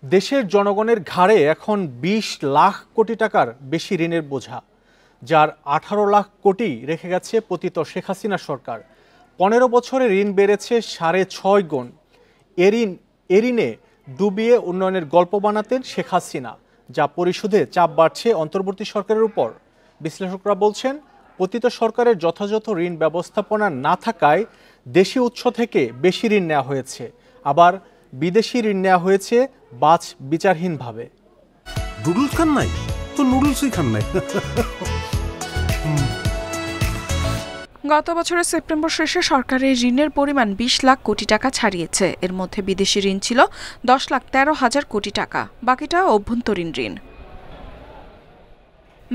দেশের জনগণের ঘাড়ে এখন ২০ লাখ কোটি টাকার বেশি ঋণের বোঝা, যার ১৮ লাখ কোটি রেখে গেছে পতিত শেখ হাসিনা সরকার। ১৫ বছরে ঋণ বেড়েছে ৬.৫ গুণ। এ ঋণে ডুবিয়ে উন্নয়নের গল্প বানাতেন শেখ হাসিনা, যা পরিশোধে চাপ বাড়ছে অন্তর্বর্তী সরকারের উপর। বিশ্লেষকরা বলছেন, পতিত সরকারের যথাযথ ঋণ ব্যবস্থাপনা না থাকায় দেশি উৎস থেকে বেশি ঋণ নেওয়া হয়েছে, আবার বিদেশি ঋণ নেওয়া হয়েছে বাছ বিচারহীনভাবে। নুডলস খান নাই তো নুডলসই খান নাই। গত বছরের সেপ্টেম্বর শেষে সরকারের ঋণের পরিমাণ ২০ লাখ কোটি টাকা ছাড়িয়েছে। এর মধ্যে বিদেশি ঋণ ছিল ১০,১৩,০০০ কোটি টাকা, বাকিটা অভ্যন্তরীণ ঋণ।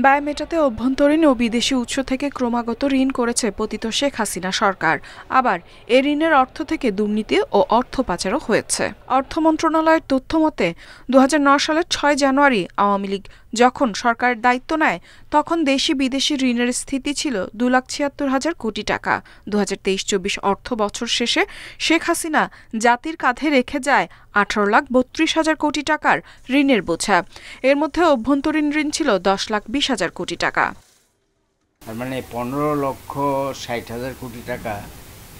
ব্যয় মেটাতে অভ্যন্তরীণ ও বিদেশি উৎস থেকে ক্রমাগত ঋণ করেছে পতিত শেখ হাসিনা সরকার। আবার এ ঋণের অর্থ থেকে দুর্নীতি ও অর্থ পাচারও হয়েছে। অর্থ মন্ত্রণালয়ের তথ্য মতে ২০০৯ সালের ৬ জানুয়ারি আওয়ামী লীগ যখন সরকারের দায়িত্ব নেয়, তখন দেশি বিদেশি ঋণের স্থিতি ছিল ২,৭৬,০০০ কোটি টাকা। ২০২৩-২৪ অর্থ বছর শেষে শেখ হাসিনা জাতির কাঁধে রেখে যায় ১৮,৩২,০০০ কোটি টাকার ঋণের বোঝা। এর মধ্যে অভ্যন্তরীণ ঋণ ছিল ১০,২০,০০০ কোটি টাকা। তার মানে ১৫,৬০,০০০ কোটি টাকা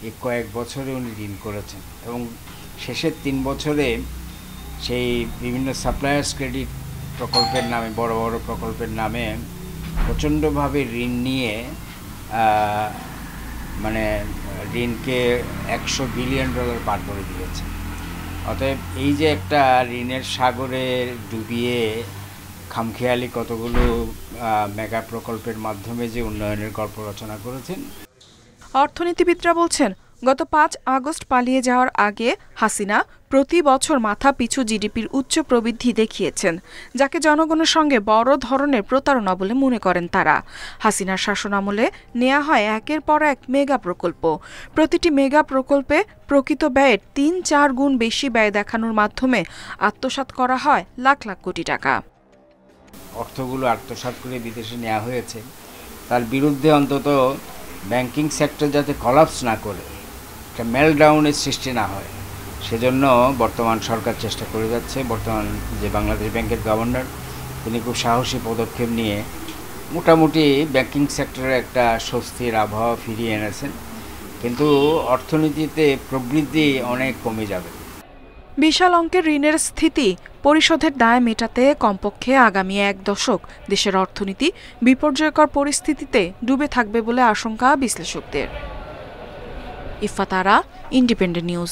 এই কয়েক বছরে উনি ঋণ করেছেন, এবং শেষের ৩ বছরে সেই বিভিন্ন সাপ্লায়ার্স ক্রেডিট প্রকল্পের নামে, বড় বড় প্রকল্পের নামে প্রচণ্ডভাবে ঋণ নিয়ে মানে ঋণকে $১০০ বিলিয়ন পার করে দিয়েছে। অতএব এই যে একটা ঋণের সাগরে ডুবিয়ে খামখেয়ালি কতগুলো মেগা প্রকল্পের মাধ্যমে যে উন্নয়নের গল্প রচনা করেছেন। অর্থনীতিবিদরা বলছেন, গত ৫ আগস্ট পালিয়ে যাওয়ার আগে হাসিনা প্রতি বছর মাথা পিছু জিডিপির উচ্চ প্রবৃদ্ধি দেখিয়েছেন, যাকে জনগণের সঙ্গে বড় ধরনের প্রতারণা বলে মনে করেন তারা। হাসিনার শাসনামলে নেওয়া হয় একের পর এক মেগা প্রকল্প। প্রতিটি মেগা প্রকল্পে প্রকৃত ব্যয়ের ৩-৪ গুণ বেশি ব্যয় দেখানোর মাধ্যমে আত্মসাৎ করা হয় লাখ লাখ কোটি টাকা। অর্থগুলো আত্মসাৎ করে বিদেশে নেওয়া হয়েছে, তার বিরুদ্ধে অন্তত ব্যাংকিং সেক্টর যাতে কলাপস না করে, একটা মেলডাউনের সৃষ্টি না হয়, সেজন্য বর্তমান সরকার চেষ্টা করে যাচ্ছে। বর্তমান যে বাংলাদেশ ব্যাংকের গভর্নর, তিনি খুব সাহসী পদক্ষেপ নিয়ে মোটামুটি ব্যাংকিং সেক্টরে একটা স্বস্তির আবহাওয়া ফিরিয়ে এনেছেন, কিন্তু অর্থনীতিতে প্রবৃদ্ধি অনেক কমে যাবে। বিশাল অঙ্কের ঋণের স্থিতি পরিশোধের দায় মেটাতে কমপক্ষে আগামী ১ দশক দেশের অর্থনীতি বিপর্যয়কর পরিস্থিতিতে ডুবে থাকবে বলে আশঙ্কা বিশ্লেষকদের। ইফাত আরা, ইন্ডিপেন্ডেন্ট নিউজ।